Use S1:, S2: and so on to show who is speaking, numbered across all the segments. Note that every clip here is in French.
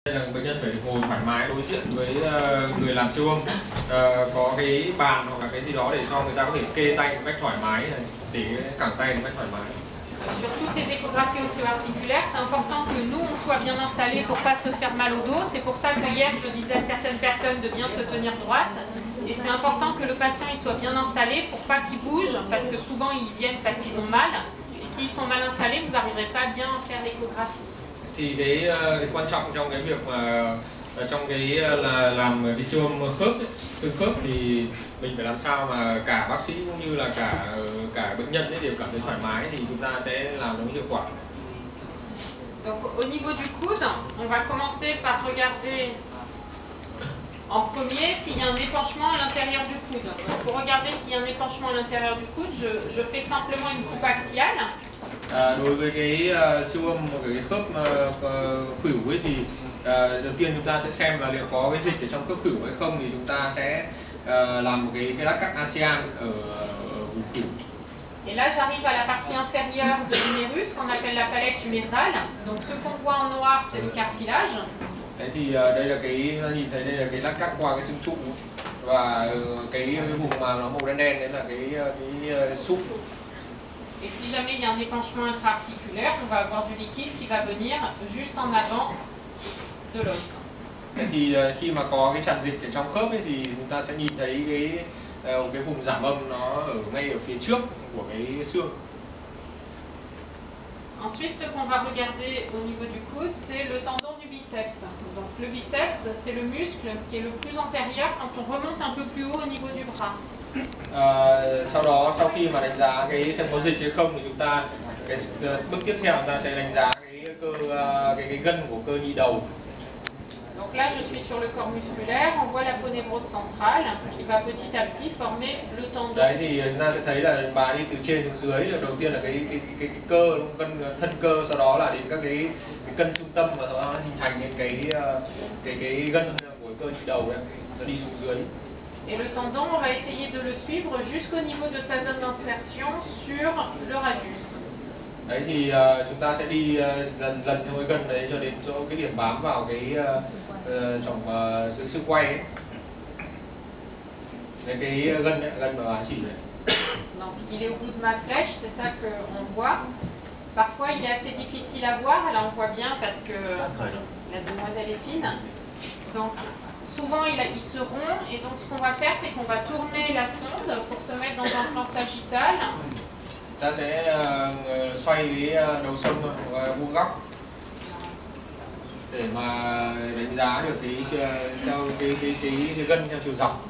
S1: Đây là bệnh nhân phải ngồi thoải mái đối diện với người làm siêu âm, có cái bàn hoặc là cái gì đó để cho người ta có thể kê tay một cách thoải mái này, để cẳng tay một cách thoải mái.
S2: Sur toutes les échographies ostéo-articulaires, c'est important que nous, on soit bien installés pour ne pas se faire mal au dos. C'est pour ça que hier, je disais à certaines personnes de bien se tenir droite. Et c'est important que le patient il soit bien installé pour pas qu'il bouge, parce que souvent, ils viennent parce qu'ils ont mal. Et s'ils sont mal installés, vous n'arriverez pas bien à faire l'échographie.
S1: Thì cái quan trọng trong cái việc mà trong cái là làm cái siêu âm khớp ấy, xương khớp thì mình phải làm sao mà cả bác sĩ cũng như là cả bệnh nhân ấy đều cảm thấy thoải mái thì chúng ta sẽ làm nó hiệu quả.
S2: Donc au niveau du coude, on va commencer par regarder en premier s'il y a un épanchement à l'intérieur du coude. Donc, pour regarder s'il y a un épanchement à l'intérieur du coude, je fais simplement une coupe axiale.
S1: Đối với cái siêu âm cái khớp khuỷu ấy thì đầu tiên chúng ta sẽ xem là liệu có cái dịch ở trong khớp khuỷu hay không, thì chúng ta sẽ làm một cái lát cắt ASEAN ở vùng khuỷu.
S2: Et là, j'arrive à la partie inférieure de l'humérus qu'on appelle la palette humérale. Donc ce qu'on voit en noir, c'est le cartilage.
S1: Đấy thì đây là cái nhìn thấy đây là cái lát cắt qua cái xương trụ, và cái vùng mà nó màu đen đen đấy là cái sụn.
S2: Et si jamais il y a un épanchement intra-articulaire, on va avoir du liquide qui va venir juste en avant de l'os.
S1: Thế thì khi mà có cái tràn dịch ở trong khớp ấy thì chúng ta sẽ nhìn thấy cái vùng giảm âm nó ở ngay ở phía trước của cái xương.
S2: Ensuite, ce qu'on va regarder au niveau du coude, c'est le tendon du biceps. Donc le biceps, c'est le muscle qui est le plus antérieur quand on remonte un peu plus haut au niveau du bras.
S1: Sau đó, sau khi mà đánh giá cái xem có dịch hay không thì chúng ta bước tiếp theo chúng ta sẽ đánh giá cái gân của cơ nhị đầu.
S2: Donc là, je suis sur le corps musculaire, on voit la ponévrose centrale qui va petit à petit former le tendon.
S1: Đấy thì chúng ta sẽ thấy là bà đi từ trên xuống dưới, đầu tiên là cái cơ thân cơ, sau đó là đến các cái cân trung tâm và nó hình thành nên cái gân của cơ nhị đầu đấy, nó đi xuống dưới.
S2: Et le tendon, on va essayer de le suivre jusqu'au niveau de sa zone d'insertion sur le radius.
S1: Đấy thì chúng ta sẽ đi lần theo cái gân đấy cho đến chỗ cái điểm bám vào cái trong xương quay ấy. Đấy, cái gân đấy, gân mà bà chỉ đấy.
S2: Donc il est au bout de ma flèche, c'est ça qu'on voit. Parfois il est assez difficile à voir, là on voit bien parce que la demoiselle est fine. Donc souvent il se rompt, et donc ce qu'on va faire c'est qu'on va tourner la sonde pour se mettre dans un plan sagittal.
S1: Ta sẽ xoay cái đầu sông vuông góc để mà đánh giá được theo cái gân theo chiều dọc.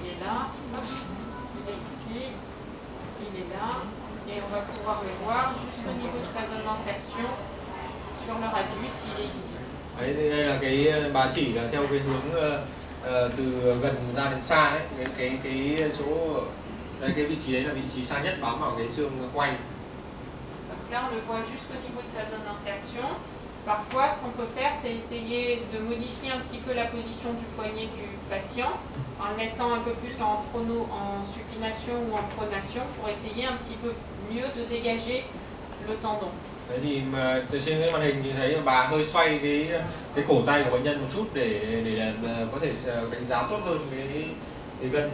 S2: Il est là, hop, il est ici, il est là, et on va pouvoir le voir jusqu'au niveau de sa zone d'insertion sur le radius, il est ici.
S1: Đấy, đây là cái bà chỉ là theo cái hướng từ gần ra đến xa ấy, cái chỗ đây, cái vị trí đấy là vị trí xa nhất bám vào cái xương quay.
S2: Donc là on le voit jusqu'au niveau de sa zone d'insertion. Parfois, ce qu'on peut faire, c'est essayer de modifier un petit peu la position du poignet du patient en le mettant un peu plus en supination ou en pronation pour essayer un petit peu mieux de dégager le tendon.
S1: Đấy thì mà từ trên cái màn hình thì thấy bà hơi xoay cái cổ tay của bệnh nhân một chút để có thể đánh giá tốt hơn cái gân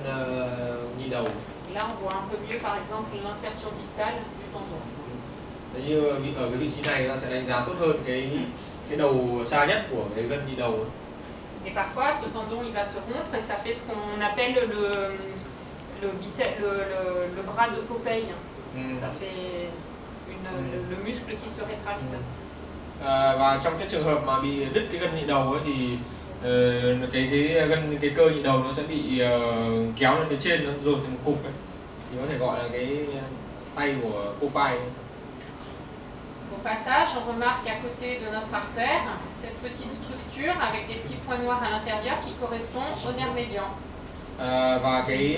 S1: nhị đầu.
S2: Là, on voit un peu mieux, par exemple, l'insertion distale du tendon.
S1: Thế như ở cái vị trí này ta sẽ đánh giá tốt hơn cái đầu xa nhất của cái gân nhị đầu.
S2: Et parfois, ce tendon il va se rompre et ça fait ce qu'on appelle le bras de Popeye. Ça fait le muscle qui se rétracte.
S1: Và trong cái trường hợp mà bị đứt cái gân nhị đầu ấy thì cái cơ nhị đầu nó sẽ bị kéo lên phía trên, nó dồn thành một cục ấy. Thì có thể gọi là cái tay của Popeye.
S2: Au passage, on remarque à côté de notre artère cette petite structure avec des petits points noirs à l'intérieur qui correspond au nerf médian.
S1: Và cái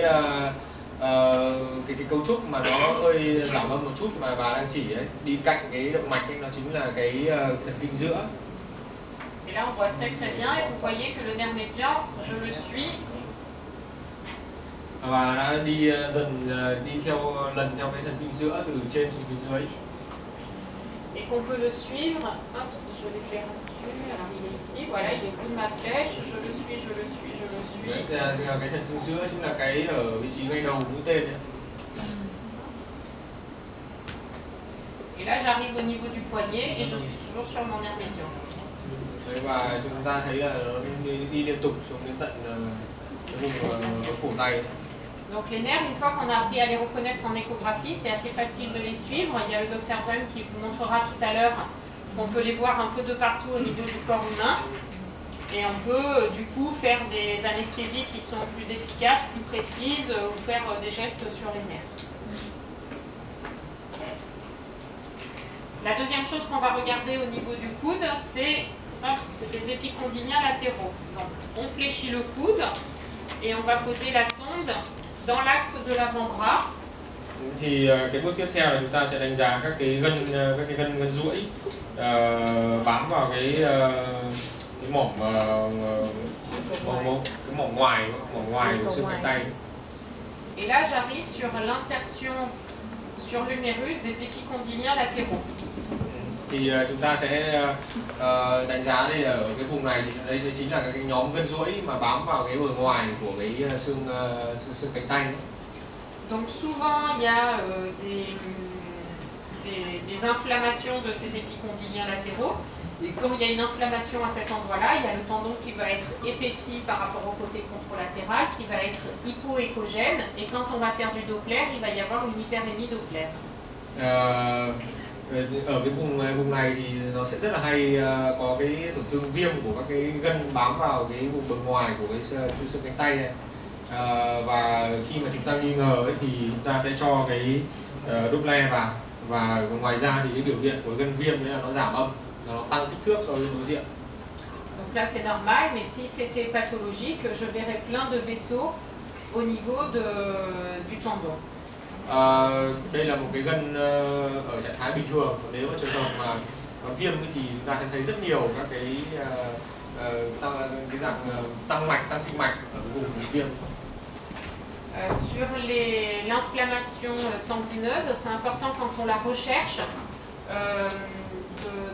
S1: cấu trúc mà nó hơi giảm âm một chút mà bà đang chỉ ấy, đi cạnh cái động mạch ấy, nó chính là cái thần kinh giữa.
S2: Et là on voit très bien et vous voyez que le nerf médian, je le suis.
S1: Và đã đi đi lần theo cái thần kinh giữa từ trên xuống phía dưới.
S2: Et qu'on peut le suivre, hop, je l'éclaire Alors il est ici, voilà, il est au bout de ma flèche, je le suis, je le suis, je le suis.
S1: Cái chân xương giữa chính là cái ở vị trí ngay đầu mũi tên ấy.
S2: Et là j'arrive au niveau du poignet et je suis toujours sur mon nerf médian.
S1: Đấy, và chúng ta thấy là nó đi liên tục xuống đến tận cái vùng cổ tay.
S2: Donc les nerfs, une fois qu'on a appris à les reconnaître en échographie, c'est assez facile de les suivre. Il y a le docteur Zan qui vous montrera tout à l'heure qu'on peut les voir un peu de partout au niveau du corps humain. Et on peut du coup faire des anesthésies qui sont plus efficaces, plus précises, ou faire des gestes sur les nerfs. La deuxième chose qu'on va regarder au niveau du coude, c'est les épicondyliens latéraux. Donc on fléchit le coude et on va poser la sonde dans l'axe de l'avant-bras.
S1: Thì cái bước tiếp theo là chúng ta sẽ đánh giá các cái gân duỗi bám vào cái mỏm ngoài của xương cánh tay.
S2: Et là j'arrive sur l'insertion sur l'humérus des épicondyliens latéraux.
S1: Thì chúng ta sẽ đánh giá đây ở cái vùng này, thì đây chính là cái nhóm gân duỗi mà bám vào cái bờ ngoài của cái xương cánh tay.
S2: Donc souvent il y a des inflammations de ces épicondyliens latéraux. Et quand il y a une inflammation à cet endroit-là, il y a le tendon qui va être épaissi par rapport au côté contralatéral, qui va être hypoéchogène. Et quand on va faire du Doppler, il va y avoir une hyperémie Doppler.
S1: Ở cái vùng này thì nó sẽ rất là hay có cái tổn thương viêm của các cái gân bám vào cái vùng bờ ngoài của cái xương cánh tay này. Và khi mà chúng ta nghi ngờ ấy, thì chúng ta sẽ cho cái Doppler vào, và ngoài ra thì cái biểu hiện của gân viêm đấy là nó giảm âm, nó tăng kích thước so với đối diện.
S2: Donc là c'est normal, mais si c'était pathologique, je verrais plein de vaisseaux au niveau du tendon.
S1: Đây là một cái gân ở trạng thái bình thường. Nếu mà trường hợp mà có viêm thì chúng ta sẽ thấy rất nhiều các cái dạng tăng mạch, tăng sinh mạch ở vùng viêm.
S2: Sur l'inflammation tendineuse, c'est important quand on la recherche de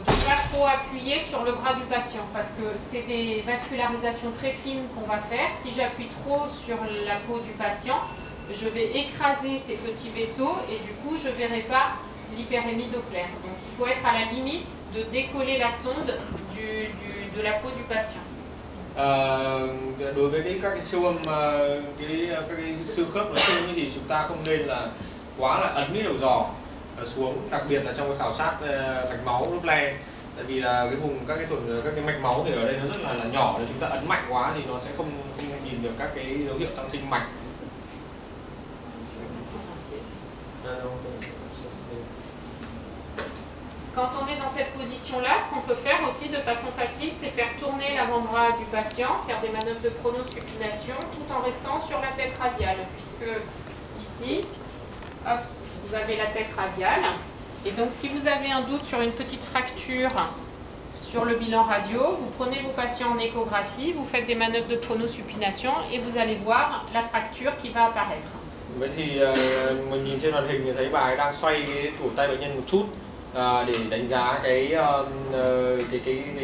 S2: ne pas trop appuyer sur le bras du patient, parce que c'est des vascularisations très fines qu'on va faire. Si j'appuie trop sur la peau du patient, je vais écraser ces petits vaisseaux et du coup je ne verrai pas l'hyperémie Doppler. Donc il faut être à la limite de décoller la sonde de la peau du patient.
S1: Đối với các cái siêu âm, các cái xương khớp nói chung thì chúng ta không nên là quá là ấn cái đầu giò xuống, đặc biệt là trong cái khảo sát mạch máu Doppler. Tại vì là cái vùng các cái mạch máu thì ở đây nó rất là nhỏ, nếu chúng ta ấn mạnh quá thì nó sẽ không nhìn được các cái dấu hiệu tăng sinh mạch.
S2: Quand on est dans cette position-là, ce qu'on peut faire aussi de façon facile, c'est faire tourner l'avant-bras du patient, faire des manœuvres de pronosupination, tout en restant sur la tête radiale, puisque ici, hop, vous avez la tête radiale. Et donc si vous avez un doute sur une petite fracture sur le bilan radio, vous prenez vos patients en échographie, vous faites des manœuvres de pronosupination et vous allez voir la fracture qui va apparaître.
S1: Vậy thì mình nhìn trên màn hình thì thấy bà ấy đang xoay cái cổ tay bệnh nhân một chút để đánh giá cái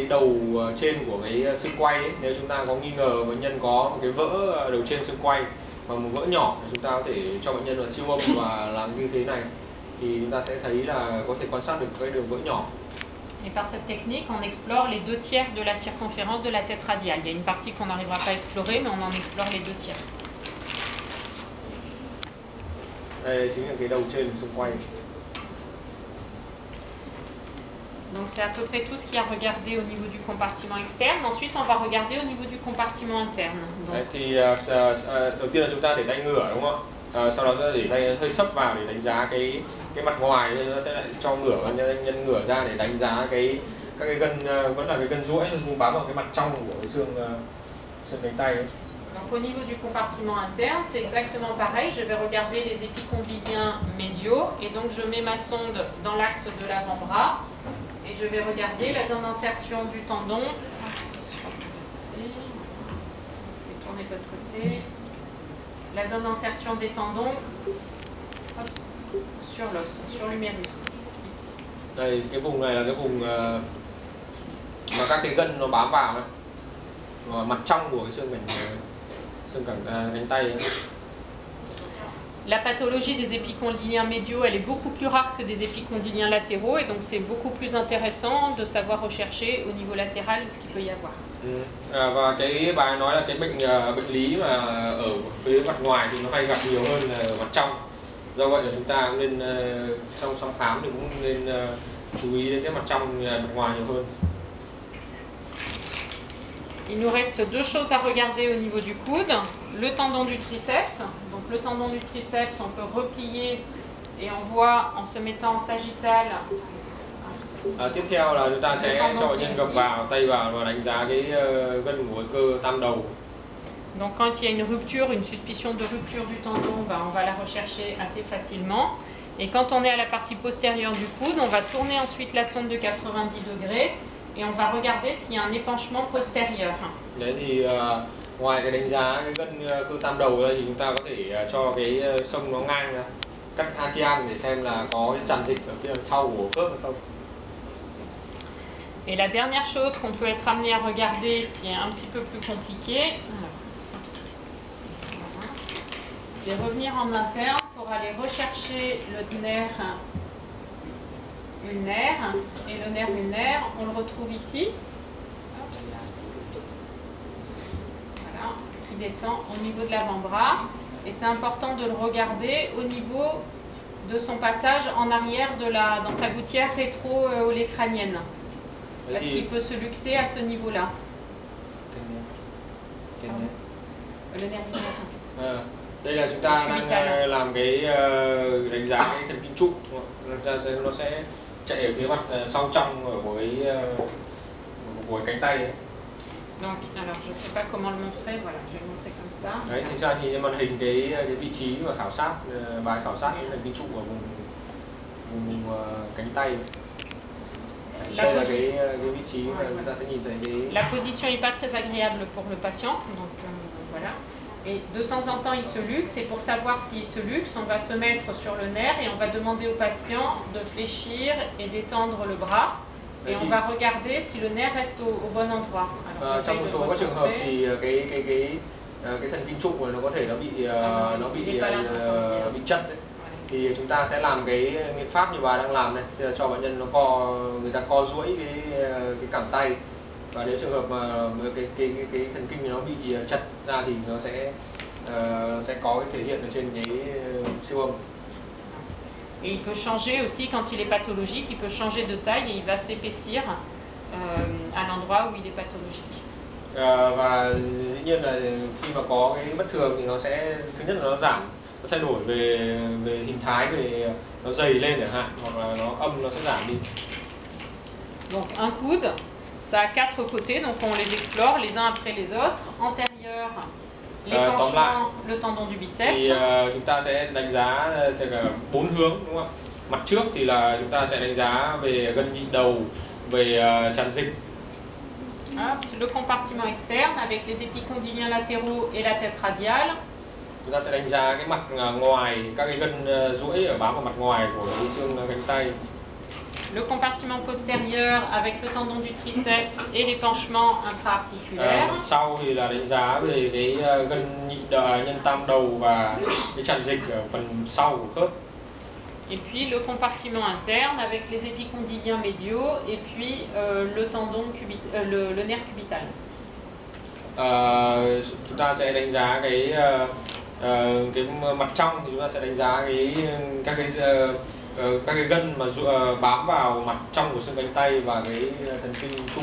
S1: đầu trên của cái xương quay ấy. Nếu chúng ta có nghi ngờ bệnh nhân có một cái vỡ đầu trên xương quay và một vỡ nhỏ, chúng ta có thể cho bệnh nhân là siêu âm và làm như thế này, thì chúng ta sẽ thấy là có thể quan sát được cái đường vỡ nhỏ.
S2: Et par cette technique, on explore les 2 tiers de la circonférence de la tête radiale. Il y a une partie qu'on n'arrivera pas à explorer, mais on en explore les 2 tiers.
S1: Đây chính là cái đầu trên xung quanh.
S2: Donc c'est à peu près tout ce qu'il y a à regarder au niveau du compartiment externe. Ensuite, on va regarder au niveau du compartiment interne. Donc...
S1: Đấy, thì đầu tiên là chúng ta để tay ngửa đúng không ạ? Sau đó để tay hơi sấp vào để đánh giá cái mặt ngoài, nên nó sẽ lại cho nhân ngửa ra để đánh giá các cái gân, vẫn là cái gân duỗi bám vào cái mặt trong của cái xương cánh tay ấy.
S2: Donc au niveau du compartiment interne, c'est exactement pareil. Je vais regarder les épicondyliens médiaux et donc je mets ma sonde dans l'axe de l'avant-bras et je vais regarder la zone d'insertion du tendon. Je vais tourner de l'autre côté. La zone d'insertion des tendons sur l'os, sur l'humérus, ici.
S1: Đây, cái vùng này là cái vùng mà các cái gân nó bám vào này, mặt trong của cái xương cánh tay ấy.
S2: La pathologie des épicondyliens médiaux, elle est beaucoup plus rare que des épicondyliens latéraux et donc c'est beaucoup plus intéressant de savoir rechercher au niveau latéral ce qu'il peut y avoir.
S1: Và cái bà nói là cái bệnh lý mà ở phía mặt ngoài thì nó hay gặp nhiều hơn là mặt trong. Do vậy là chúng ta cũng nên trong khám thì cũng nên chú ý đến cái mặt trong mặt ngoài nhiều hơn.
S2: Il nous reste deux choses à regarder au niveau du coude. Le tendon du triceps. Donc le tendon du triceps, on peut replier et on voit en se mettant en sagittal.
S1: Tiếp theo là chúng ta sẽ cho bệnh nhân gập vào tay vào và đánh giá cái gân của cơ tam đầu.
S2: Donc quand il y a une rupture, une suspicion de rupture du tendon, on va la rechercher assez facilement. Et quand on est à la partie postérieure du coude, on va tourner ensuite la sonde de 90 degrés et on va regarder s'il y a un épanchement postérieur.
S1: Đấy thì ngoài cái đánh giá cái gân cơ tam đầu ra thì chúng ta có thể cho cái xông nó ngang ra, cắt ASEAN để xem là có cái tràn dịch ở phía đằng sau của khớp hay không.
S2: Et la dernière chose qu'on peut être amené à regarder, qui est un petit peu plus compliquée, c'est revenir en interne pour aller rechercher le nerf ulnaire. Et le nerf ulnaire, on le retrouve ici. Voilà, qui descend au niveau de l'avant-bras. Et c'est important de le regarder au niveau de son passage en arrière dans sa gouttière rétro-olécrânienne. Parce qu'il peut se luxer à ce niveau-là. Le nerf ulnaire.
S1: Đây là chúng ta đang làm cái đánh giá cái thần kinh trụ, nó sẽ chạy ở phía mặt sau trong của cánh tay ấy.
S2: Donc, alors je sais pas comment le montrer, voilà, je vais le montrer comme ça.
S1: Đấy, thì ra thì màn hình cái vị trí mà khảo sát, bài khảo sát cái thần kinh trụ ở vùng cánh tay. Đây là cái vị trí mà chúng ta sẽ nhìn thấy cái...
S2: La position n'est pas très agréable pour le patient, donc voilà. Et de temps en temps, il se luxe, et pour savoir s'il se luxe, on va se mettre sur le nerf et on va demander au patient de fléchir et d'étendre le bras. Et on va regarder si le nerf reste au bon endroit. Alors,
S1: trong một số các trường hợp thì cái thần kinh trụ của nó có thể nó bị chật đấy. Thì chúng ta sẽ làm cái biện pháp như bà đang làm này, tức là cho bệnh nhân người ta co duỗi cái cẳng tay. Và nếu trường hợp mà cái thần kinh nó bị chật ra thì nó sẽ có cái thể hiện ở trên cái siêu âm.
S2: Et il peut changer aussi quand il est pathologique, il peut changer de taille et il va s'épaissir à l'endroit où il est pathologique.
S1: Và dĩ nhiên là khi mà có cái bất thường thì nó sẽ, thứ nhất là nó giảm, nó thay đổi về hình thái, về nó dày lên chẳng hạn, hoặc là nó âm nó sẽ giảm đi.
S2: Donc un coude, ça a 4 côtés, donc on les explore les uns après les autres. Antérieur, l'épanchement, le tendon du biceps.
S1: Thì chúng ta sẽ đánh giá theo 4 hướng, đúng không? Mặt trước thì là chúng ta sẽ đánh giá về gân nhịn đầu, về tràn dịch.
S2: Le compartiment externe avec les épicondyliens latéraux et la tête radiale.
S1: Chúng ta sẽ đánh giá cái mặt ngoài, các cái gân duỗi ở bám vào mặt ngoài của cái xương cánh tay.
S2: Le compartiment postérieur avec le tendon du triceps et l'épanchement intra-articulaire.
S1: Sau thì là đánh giá về cái gân nhân tam đầu và cái tràn dịch ở phần sau của khớp.
S2: Et puis le compartiment interne avec les épicondyliens médiaux et puis le tendon le nerf cubital.
S1: Chúng ta sẽ đánh giá cái mặt trong thì chúng ta sẽ đánh giá các cái gân mà bám vào mặt trong của xương cánh tay và cái thần kinh trụ.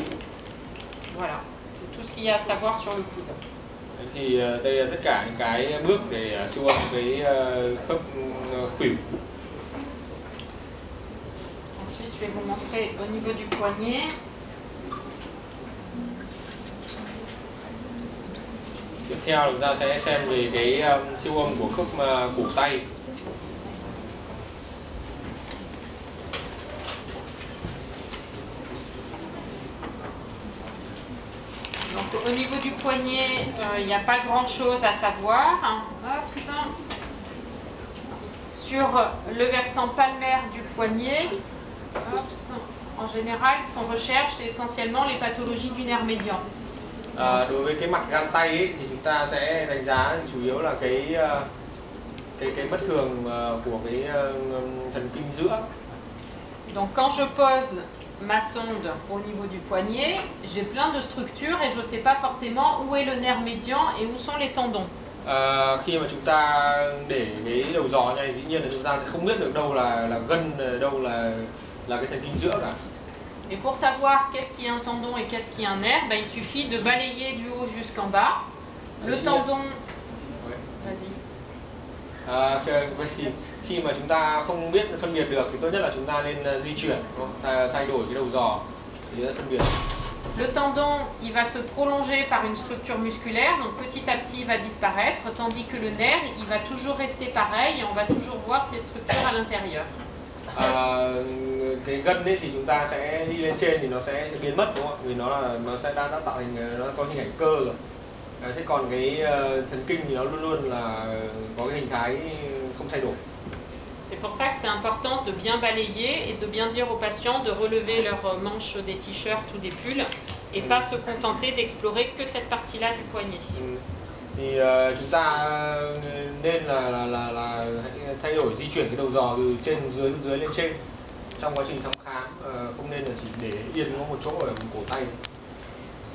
S2: Voilà, c'est tout ce qu'il y a à savoir sur le coude.
S1: Thì đây là tất cả những cái bước để siêu âm cái khớp khuỷu.
S2: Ensuite, je vais vous montrer au niveau du poignet.
S1: Tiếp theo chúng ta sẽ xem về cái siêu âm của khớp cổ tay.
S2: Donc, au niveau du poignet, il n'y a pas grand chose à savoir. Hop. Sur le versant palmaire du poignet, hop. En général, ce qu'on recherche, c'est essentiellement les pathologies du nerf médian.
S1: Đối với cái mặt gang tay ấy, thì chúng ta sẽ đánh giá chủ yếu là cái bất thường của cái thần kinh giữa.
S2: Donc quand je pose ma sonde au niveau du poignet, j'ai plein de structures et je ne sais pas forcément où est le nerf médian et où sont les tendons.
S1: Khi mà chúng ta để cái đầu giò này, dĩ nhiên là chúng ta sẽ không biết được đâu là gân, đâu là cái thần kinh giữa cả.
S2: Et pour savoir qu'est-ce qui est un tendon et qu'est-ce qui est un nerf, ben, il suffit de balayer du haut jusqu'en bas. Le tendon...
S1: Vas-y. Khi mà chúng ta không biết phân biệt được thì tốt nhất là chúng ta nên di chuyển, thay đổi cái đầu giò để phân biệt.
S2: Le tendon, il va se prolonger par une structure musculaire, donc petit à petit il va disparaître, tandis que le nerf, il va toujours rester pareil et on va toujours voir ces structures à l'intérieur.
S1: Cái gân ấy thì chúng ta sẽ đi lên trên thì nó sẽ biến mất, đúng không? Vì nó sẽ đã tạo thành, nó có hình ảnh cơ rồi. Thế còn cái thần kinh thì nó luôn luôn là có cái hình thái không thay đổi.
S2: C'est pour ça que c'est important de bien balayer et de bien dire aux patients de relever leurs manches des t-shirts ou des pulls et pas se contenter d'explorer que cette partie-là du poignet.
S1: Thì chúng ta nên là thay đổi, di chuyển cái đầu giò từ trên dưới lên trên trong quá trình thăm khám, không nên là chỉ để yên nó một chỗ ở cổ tay.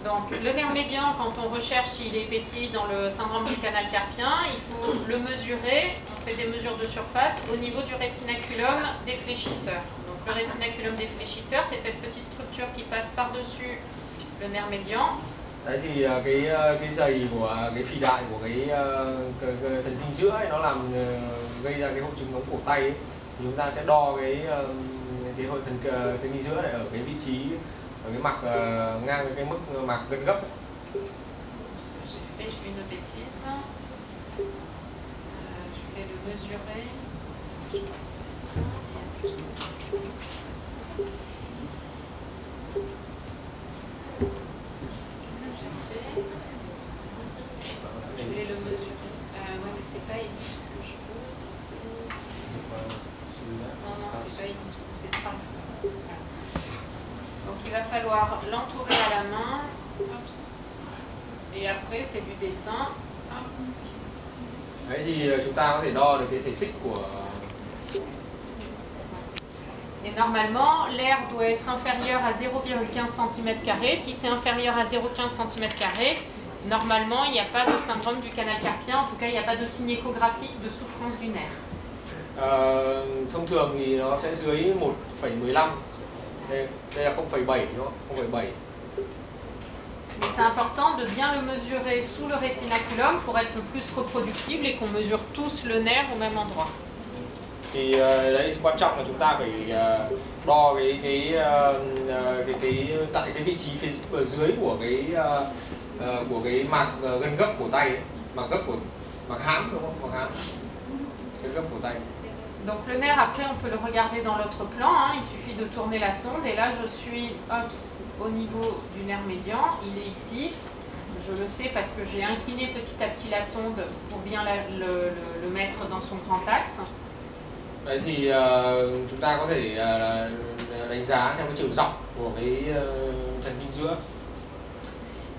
S2: Donc le nerf médian, quand on recherche s'il est épaissi dans le syndrome du canal carpien, il faut le mesurer, on fait des mesures de surface au niveau du rétinaculum défléchisseur. Donc le rétinaculum défléchisseur, c'est cette petite structure qui passe par-dessus le nerf médian.
S1: Đấy thì cái dày của cái phi đại của cái thần kinh giữa ấy, nó làm gây ra cái hội chứng ống cổ tay ấy. Thì chúng ta sẽ đo cái hội thần kinh giữa này ở cái vị trí, ở cái mặt ngang với cái mức mạc gân gấp.
S2: J'ai fait une bêtise. Je vais le mesurer. C'est ça. Qu'est-ce que j'ai fait? Je vais le mesurer. Ouais, mais c'est pas ellipse que je veux. Non, non, c'est pas ellipse, c'est trace. Voilà. Donc il va falloir l'entourer à la main. Et après c'est du dessin.
S1: Đấy thì chúng ta có thể đo được cái thể tích của.
S2: Et normalement, l'air doit être inférieur à 0,15 cm². Si c'est inférieur à 0,15 cm², normalement, il n'y a pas de syndrome du canal carpien. En tout cas, il n'y a pas de signe échographique de souffrance du nerf.
S1: Thông thường thì nó sẽ dưới 1,15. Đây là 0,7, đúng không? 0,7.
S2: Mais c'est important de bien le mesurer sous le rétinaculum pour être le plus reproductible et qu'on mesure tous le nerf au même endroit.
S1: Thì đấy, quan trọng là chúng ta phải đo tại cái vị trí phía ở dưới của cái mạc gân gấp cổ tay ấy. Mạc hãm, đúng không? Mạc hãm, gân gấp cổ tay.
S2: Donc le nerf, après, on peut le regarder dans l'autre plan, hein. Il suffit de tourner la sonde et là je suis au niveau du nerf médian, il est ici. Je le sais parce que j'ai incliné petit à petit la sonde pour bien le mettre dans son grand axe.
S1: Đấy thì chúng ta có thể đánh giá theo cái chiều dọc của cái thần kinh giữa.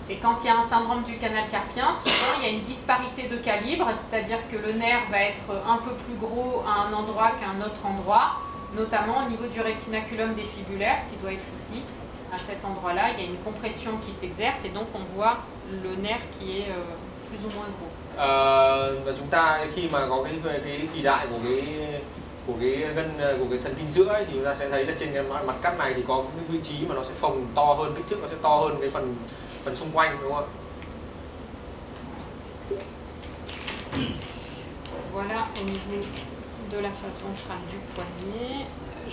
S2: Et quand il y a un syndrome du canal carpien, souvent il y a une disparité de calibre, c'est-à-dire que le nerf va être un peu plus gros à un endroit qu'à un autre endroit, notamment au niveau du rétinaculum défibulaire qui doit être ici. À cet endroit-là, il y a une compression qui s'exerce et donc on voit le nerf qui est plus ou moins gros.
S1: Và chúng ta khi mà có cái phi đại của cái thần kinh giữa ấy, thì chúng ta sẽ thấy là trên cái mặt cắt này thì có cái vị trí mà nó sẽ phồng to hơn, kích thước nó sẽ to hơn cái phần xung quanh, đúng không ạ?
S2: Voilà au niveau de la face ventrale du poignet.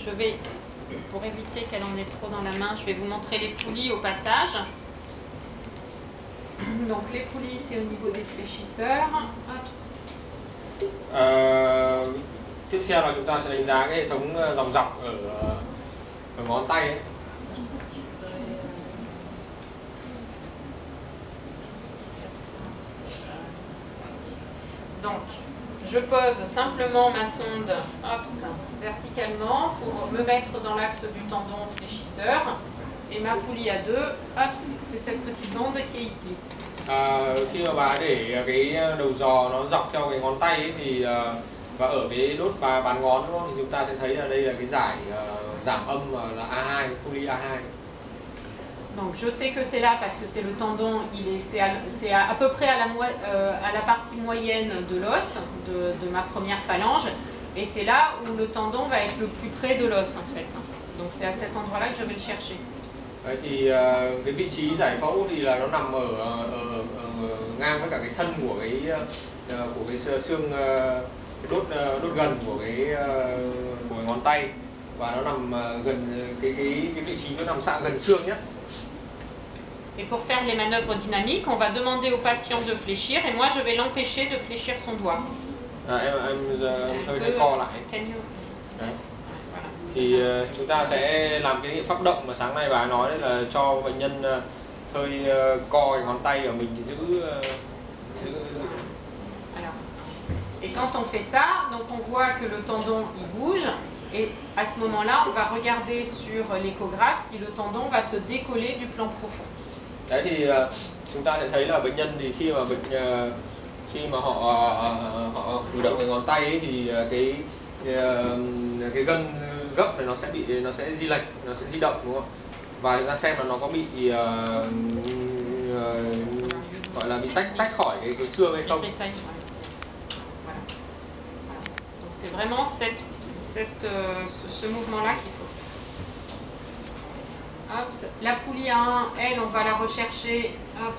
S2: Je vais, pour éviter qu'elle en ait trop dans la main, je vais vous montrer les poulies au passage. Donc les poulies, c'est au niveau des fléchisseurs.
S1: Tiếp theo là chúng ta sẽ đánh giá cái hệ thống dòng dọc ở ngón tay ấy.
S2: Donc, je pose simplement ma sonde verticalement pour me mettre dans l'axe du tendon fléchisseur. l'épaisseur. Et ma poulie à 2, hop, c'est cette petite bande qui est ici.
S1: Khi mà bà để cái đầu giò nó dọc theo cái ngón tay ấy, thì và ở cái đốt bàn ngón đúng không? Thì chúng ta sẽ thấy là đây là cái giải giảm âm là A2, poulie A2.
S2: Donc je sais que c'est là parce que c'est le tendon, c'est à peu près à la partie moyenne de l'os, de ma première phalange. Et c'est là où le tendon va être le plus près de l'os en fait. Donc c'est à cet endroit-là que je vais le chercher.
S1: Đấy thì cái vị trí giải phẫu thì là nó nằm ở ngang với cả cái thân của cái xương cái đốt gần của cái ngón tay, và nó nằm gần cái vị trí nó nằm sát gần xương nhất.
S2: Et pour faire les manœuvres dynamiques, on va demander au patient de fléchir et moi je vais l'empêcher de fléchir son doigt.
S1: Em hơi co lại.
S2: Can you...
S1: Đấy. Thì chúng ta sẽ làm cái pháp động mà sáng nay bà nói đấy, là cho bệnh nhân hơi co cái ngón tay của mình giữ.
S2: Et quand on fait ça, donc on voit que le tendon il bouge, et à ce moment-là, on va regarder sur l'échographe si le tendon va se décoller du plan profond.
S1: Đấy thì chúng ta sẽ thấy là bệnh nhân thì khi mà họ cử động cái ngón tay ấy, thì cái gân gấp này nó sẽ di lệch, nó sẽ di động đúng không? Và chúng ta xem là nó có bị gọi là bị tách khỏi cái xương hay không.
S2: Donc c'est vraiment ce mouvement-là qu'il faut. Hop, la poulie à 1, elle, on va la rechercher hop,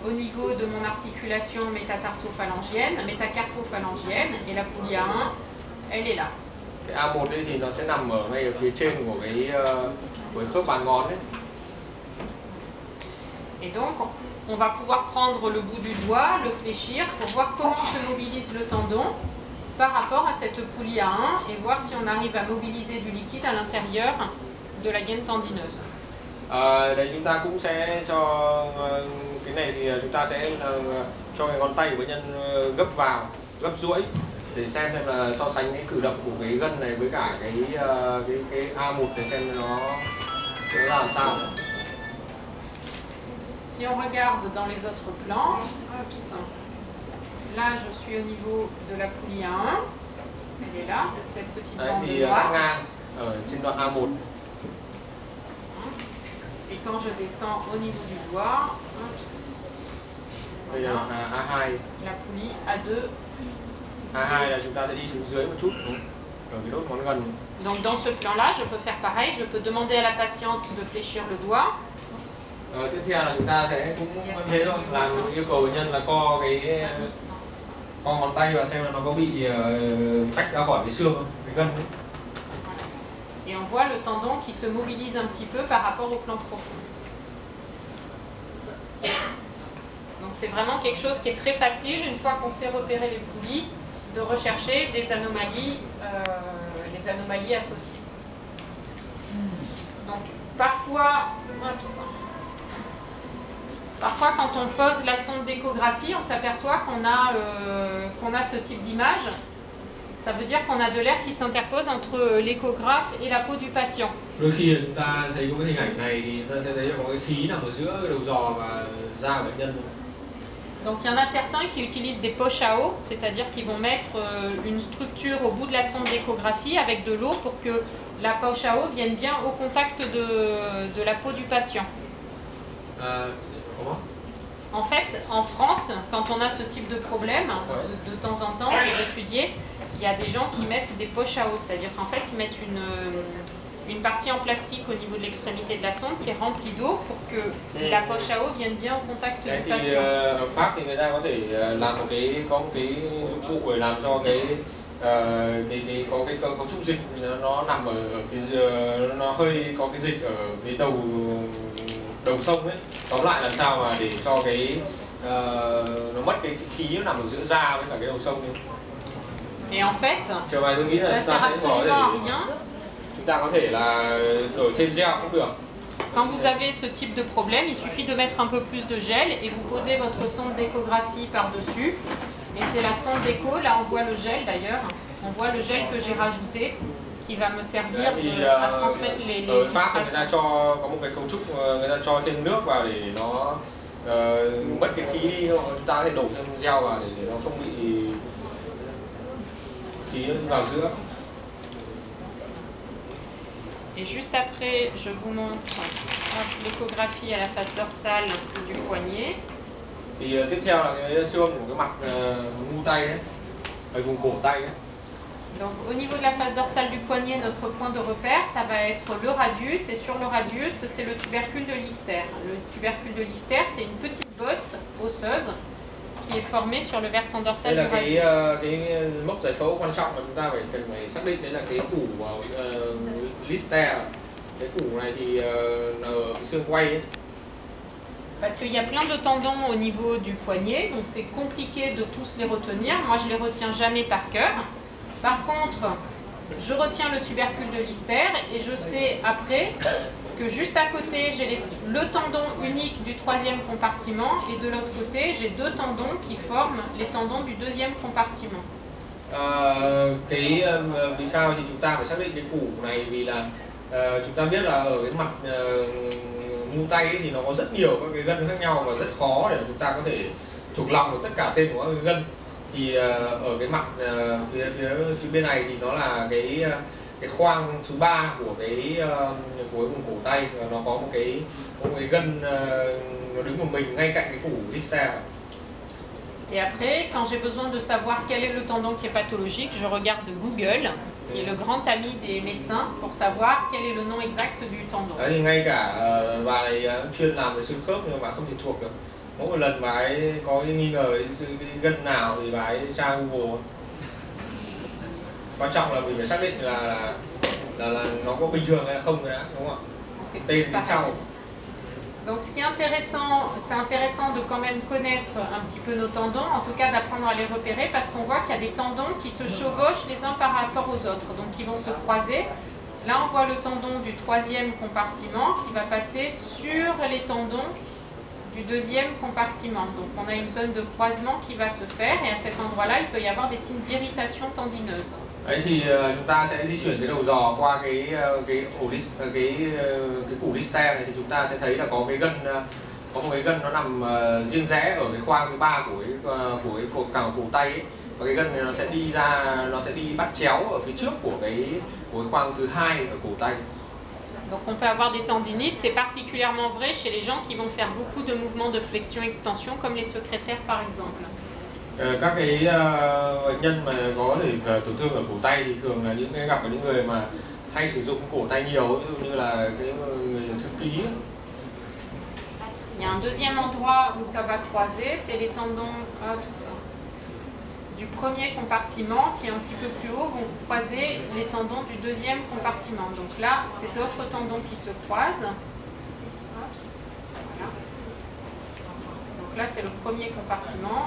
S2: au niveau de mon articulation métacarpophalangienne, et la poulie à 1, elle est là.
S1: Cái A1 ấy thì nó sẽ nằm ở ngay ở phía trên của cái khớp bàn ngón ấy.
S2: Et donc, on va pouvoir prendre le bout du doigt, le fléchir pour voir comment se mobilise le tendon par rapport à cette poulie à 1 et voir si on arrive à mobiliser du liquide à l'intérieur de la gaine tendineuse.
S1: Đây chúng ta cũng sẽ cho cái này thì chúng ta sẽ cho cái ngón tay của bệnh nhân gấp duỗi để xem là so sánh cái cử động của cái gân này với cả cái A1 để xem nó sẽ làm sao.
S2: Si on regarde dans les autres plans, là je suis au niveau de la poulie à 1, elle est là, c'est cette petite bande
S1: thì
S2: noire.
S1: ngang ở trên đoạn A1.
S2: Et quand je descends au niveau du doigt,
S1: Đây là A2.
S2: La poulie A2.
S1: A2 là chúng ta sẽ đi xuống dưới một chút ở cái đốt ngón gần.
S2: Donc dans ce plan-là, je peux faire pareil, je peux demander à la patiente de fléchir le doigt.
S1: Tiếp theo là chúng ta sẽ cũng thế thôi, làm yêu cầu bệnh nhân là co ngón tay và xem là nó có bị tách ra khỏi cái xương không, cái gân ấy.
S2: Et on voit le tendon qui se mobilise un petit peu par rapport au plan profond. Donc c'est vraiment quelque chose qui est très facile, une fois qu'on sait repérer les poulies, de rechercher des anomalies, les anomalies associées. Donc parfois quand on pose la sonde d'échographie, on s'aperçoit qu'on a ce type d'image. Ça veut dire qu'on a de l'air qui s'interpose entre l'échographe et la peau du patient.
S1: Đôi khi chúng ta thấy có cái hình ảnh này thì chúng ta sẽ thấy là có cái khí nằm ở giữa cái đầu giò và da của bệnh nhân.
S2: Donc il y en a certains qui utilisent des poches à eau, c'est-à-dire qu'ils vont mettre une structure au bout de la sonde d'échographie avec de l'eau pour que la poche à eau vienne bien au contact de la peau du patient.
S1: Comment ?
S2: En fait, en France, quand on a ce type de problème, de temps en temps, pour étudier, il y a des gens qui mettent des poches à eau, c'est-à-dire qu'en fait, ils mettent une partie en plastique au niveau de l'extrémité de la sonde qui est remplie d'eau pour que la poche à eau vienne bien au contact du patient.
S1: Ở Pháp thì người ta có thể làm một cái dụng cụ để làm cho có cái cấu trúc dịch nó nằm ở phía, nó hơi có cái dịch ở phía đầu sông ấy. Tóm lại làm sao mà để cho nó mất cái khí nó nằm ở giữa da với cả cái đầu sông ấy.
S2: Et en fait, ça sert absolument à rien.
S1: Chúng ta có thể là ở trên gel cũng được.
S2: Quand vous avez ce type de problème, il suffit de mettre un peu plus de gel et vous posez votre sonde d'échographie par-dessus. Et c'est la sonde d'écho, là on voit le gel d'ailleurs, on voit le gel que j'ai rajouté qui va me servir à transmettre les
S1: ở Pháp thì người ta
S2: vibrations.
S1: cho có một cái cấu trúc người ta cho thêm nước vào để nó mất cái khí đi, chúng ta có thể đổ thêm gel vào để nó không bị khí vào giữa.
S2: Et juste après, je vous montre l'échographie à la face dorsale du poignet.
S1: Thì tiếp theo là cái siêu âm của cái mặt mu tay đấy, ở vùng cổ tay đấy.
S2: Donc au niveau de la face dorsale du poignet, notre point de repère, ça va être le radius, et sur le radius, c'est le tubercule de Lister. Le tubercule de Lister, c'est une petite bosse osseuse qui est formée sur le versant dorsal
S1: Đây
S2: du
S1: là
S2: radius.
S1: cái mốc giải phẫu quan trọng mà chúng ta phải xác định, đấy là cái củ Lister. Cái củ này thì ở cái xương quay ấy.
S2: Parce qu'il y a plein de tendons au niveau du poignet, donc c'est compliqué de tous les retenir. Moi, je les retiens jamais par cœur. Par contre, je retiens le tubercule de Lister et je sais après que juste à côté, j'ai le tendon unique du troisième compartiment et de l'autre côté, j'ai deux tendons qui forment les tendons du deuxième compartiment.
S1: Vì sao thì chúng ta phải xác định cái củ này, vì là chúng ta biết là ở cái mặt mu tay ấy, thì nó có rất nhiều các cái gân khác nhau và rất khó để chúng ta có thể thuộc lòng được tất cả tên của các cái gân. Thì ở cái mặt phía bên này thì nó là cái khoang số 3 của của vùng cổ tay, và nó có một cái gân nó đứng một mình ngay cạnh cái củ Lister.
S2: Et après, quand j'ai besoin de savoir quel est le tendon qui est pathologique, je regarde Google, qui est le grand ami des médecins, pour savoir quel est le nom exact du tendon.
S1: Đấy, thì ngay cả bà này chuyên làm về xương khớp nhưng mà không thể thuộc được. Mỗi một lần bà ấy có cái nghi ngờ cái gân nào thì bà ấy tra Google. Quan trọng là mình phải xác định là nó có bình thường hay là không đã, đúng không ạ? Tên đến sau.
S2: Donc ce qui est intéressant, c'est intéressant de quand même connaître un petit peu nos tendons, en tout cas d'apprendre à les repérer, parce qu'on voit qu'il y a des tendons qui se chevauchent les uns par rapport aux autres, donc qui vont se croiser. Là on voit le tendon du troisième compartiment qui va passer sur les tendons du deuxième compartiment. Donc on a une zone de croisement qui va se faire, et à cet endroit-là il peut y avoir des signes d'irritation tendineuse.
S1: Đấy thì chúng ta sẽ di chuyển cái đầu giò qua cái củ Lister này, thì chúng ta sẽ thấy là có một cái gân nó nằm riêng rẽ ở cái khoang thứ 3 của cái cổ tay ấy. Và cái gân này nó sẽ đi ra, nó sẽ đi bắt chéo ở phía trước của cái khoang thứ 2 ở cổ tay.
S2: Donc on peut avoir des tendinites, c'est particulièrement vrai chez les gens qui vont faire beaucoup de mouvements de flexion-extension, comme les secrétaires par exemple.
S1: Các cái bệnh nhân mà có thể tổn thương ở cổ tay thì thường là gặp những người mà hay sử dụng cổ tay nhiều, ví dụ như là cái người thư ký.
S2: Il y a un deuxième endroit où ça va croiser, c'est les tendons du premier compartiment qui est un petit peu plus haut, vont croiser les tendons du deuxième compartiment. Donc là, c'est d'autres tendons qui se croisent. Voilà. Donc là, c'est le premier compartiment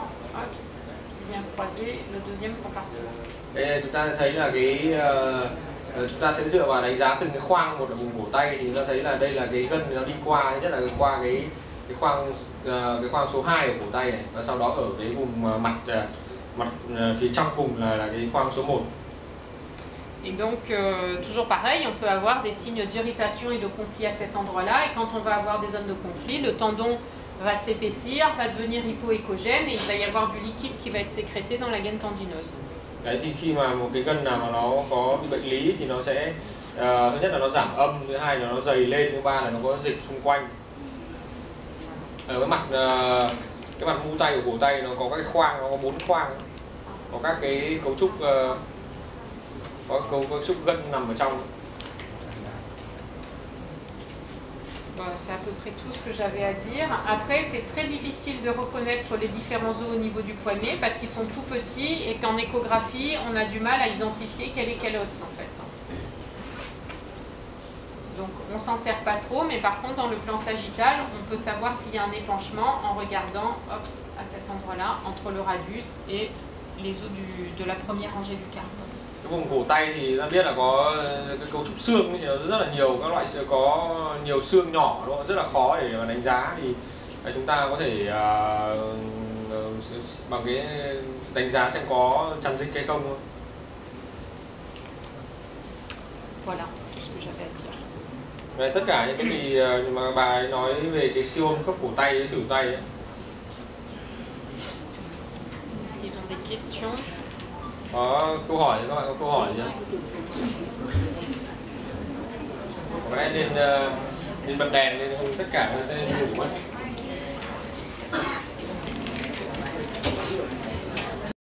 S2: qui vient croiser le deuxième compartiment.
S1: Đây chúng ta thấy là chúng ta sẽ dựa vào đánh giá từng cái khoang một ở vùng cổ tay, thì chúng ta thấy là đây là cái gân nó đi qua, nhất là qua cái khoang số 2 ở cổ tay này, và sau đó ở cái vùng mặt phía trong cùng là cái khoang số 1.
S2: Et donc, toujours pareil, on peut avoir des signes d'irritation et de conflit à cet endroit-là, et quand on va avoir des zones de conflit, le tendon va s'épaissir, va devenir hypoéchogène, et il va y avoir du liquide qui va être sécrété dans la gaine tendineuse.
S1: Đấy, thì khi mà một cái gân nào mà nó có bị bệnh lý thì nó sẽ thứ nhất là nó giảm âm, thứ hai là nó dày lên, thứ ba là nó có dịch xung quanh. Ở cái mặt mu tay của cổ tay nó có các cái khoang, nó có 4 khoang, có các cái cấu trúc gân nằm ở trong.
S2: Bon, c'est à peu près tout ce que j'avais à dire. Après, c'est très difficile de reconnaître les différents os au niveau du poignet parce qu'ils sont tout petits et qu'en échographie, on a du mal à identifier quel est quel os en fait. Donc on ne s'en sert pas trop, mais par contre dans le plan sagittal, on peut savoir s'il y a un épanchement en regardant à cet endroit-là, entre le radius et les os de la première rangée du carpe.
S1: Cái vùng cổ tay thì ta biết là có cái cấu trúc xương thì nó rất là nhiều các loại, có nhiều xương nhỏ, đúng không? Rất là khó để mà đánh giá, thì chúng ta có thể bằng cái đánh giá xem có tràn dịch hay không.
S2: Voilà, tout ce que j'avais à dire.
S1: Về tất cả những cái gì mà bà ấy nói về cái siêu âm khớp cổ tay, cái thử tay ấy.
S2: Est-ce qu'ils ont des questions?
S1: Có câu hỏi, các bạn có câu hỏi gì không? Có lẽ nên bật đèn lên, tất cả nó sẽ ngủ mất.